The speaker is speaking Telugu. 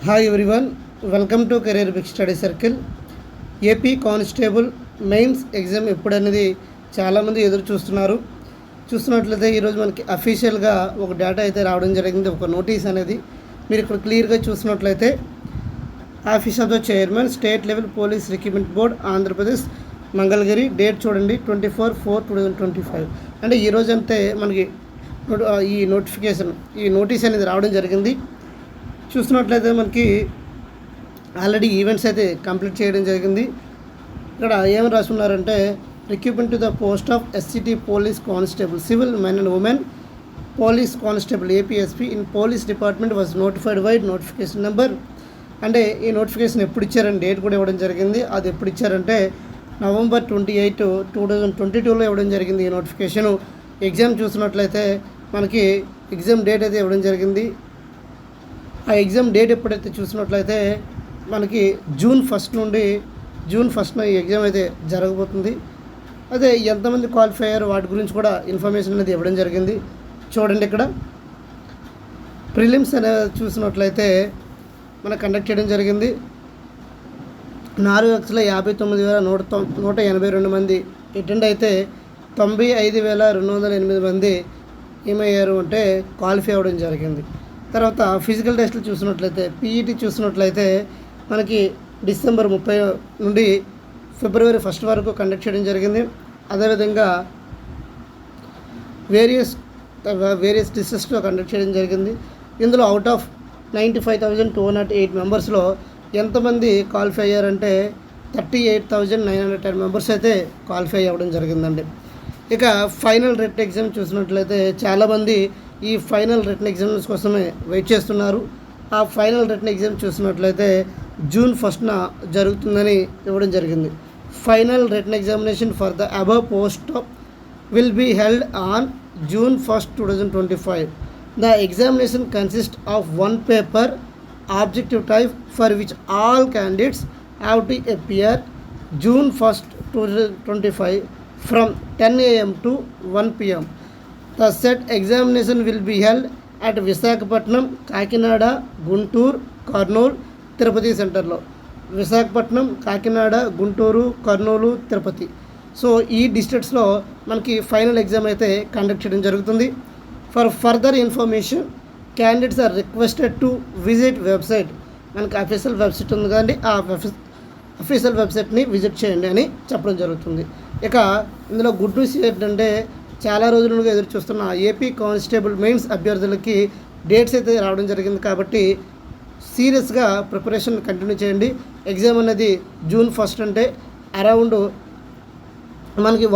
Hi everyone, welcome to career big study circle. AP constable mains exam ఎప్పుడనేది చాలామంది ఎదురు చూస్తున్నట్లయితే ఈరోజు మనకి అఫీషియల్గా ఒక డేటా అయితే రావడం జరిగింది, ఒక నోటీస్ అనేది. మీరు ఇక్కడ క్లియర్గా చూసినట్లయితే office of the chairman state level police recruitment board Andhra Pradesh Mangalagiri, date చూడండి 24/4/2025. అంటే ఈరోజు అంతే మనకి ఈ నోటీస్ అనేది రావడం జరిగింది. చూస్తున్నట్లయితే మనకి ఆల్రెడీ ఈవెంట్స్ అయితే కంప్లీట్ చేయడం జరిగింది. ఇక్కడ ఏమని రాసున్నారంటే recruitment to the post of SCT police constable civil men and women police constable APSP in police department was notified by notification number. అంటే ఈ నోటిఫికేషన్ ఎప్పుడు ఇచ్చారని డేట్ కూడా ఇవ్వడం జరిగింది. అది ఎప్పుడు ఇచ్చారంటే November 28, 2022లో ఇవ్వడం జరిగింది ఈ నోటిఫికేషను. ఎగ్జామ్ చూసినట్లయితే మనకి ఎగ్జామ్ డేట్ అయితే ఇవ్వడం జరిగింది. ఆ ఎగ్జామ్ డేట్ ఎప్పుడైతే చూసినట్లయితే మనకి జూన్ 1 ఈ ఎగ్జామ్ అయితే జరగబోతుంది. అదే ఎంతమంది క్వాలిఫై అయ్యారు వాటి గురించి కూడా ఇన్ఫర్మేషన్ అనేది ఇవ్వడం జరిగింది. చూడండి, ఇక్కడ ప్రిలిమ్స్ అనేది చూసినట్లయితే మనకు కండక్ట్ చేయడం జరిగింది. 4,59,182 మంది అటెండ్ అయితే 95,208 మంది ఏమయ్యారు అంటే క్వాలిఫై అవ్వడం జరిగింది. తర్వాత ఫిజికల్ టెస్టులు చూసినట్లయితే పీఈటీ చూసినట్లయితే మనకి December 30 నుండి February 1 వరకు కండక్ట్ చేయడం జరిగింది. అదేవిధంగా వేరియస్ డిస్ట్రిక్ట్స్లో కండక్ట్ చేయడం జరిగింది. ఇందులో అవుట్ ఆఫ్ 95,208 మెంబర్స్లో ఎంతమంది క్వాలిఫై అయ్యారంటే 38,910 మెంబర్స్ అయితే క్వాలిఫై అవ్వడం జరిగిందండి. ఇక ఫైనల్ రిటన్ ఎగ్జామ్ చూసినట్లయితే చాలామంది ఈ ఫైనల్ రిటన్ ఎగ్జామ్స్ కోసమే వెయిట్ చేస్తున్నారు. ఆ ఫైనల్ రిటన్ ఎగ్జామ్ చూసినట్లయితే June 1 జరుగుతుందని ఇవ్వడం జరిగింది. Final written examination for the above post will be held on June 1, 2025. The examination consists of one paper objective type for which all candidates have to appear June 1, 2025 from 10 a.m. to 1 p.m. The said examination will be held at Visakhapatnam, Kakinada, Guntur, Kurnool, Tirupati సెంటర్లో. విశాఖపట్నం, కాకినాడ, గుంటూరు, కర్నూలు, తిరుపతి. సో ఈ డిస్ట్రిక్ట్స్లో మనకి ఫైనల్ ఎగ్జామ్ అయితే కండక్ట్ చేయడం జరుగుతుంది. For further information candidates are requested to visit website. మనకి అఫీషియల్ వెబ్సైట్ ఉంది కదండి, ఆ అఫీషియల్ వెబ్సైట్ని విజిట్ చేయండి అని చెప్పడం జరుగుతుంది. ఇక ఇందులో గుడ్ న్యూస్ ఏంటంటే చాలా రోజుల నుండి ఎదురు చూస్తున్న ఏపీ కానిస్టేబుల్ మెయిన్స్ అభ్యర్థులకి డేట్స్ అయితే రావడం జరిగింది. కాబట్టి సీరియస్గా ప్రిపరేషన్ కంటిన్యూ చేయండి. ఎగ్జామ్ అనేది June 1 అంటే అరౌండ్ మనకి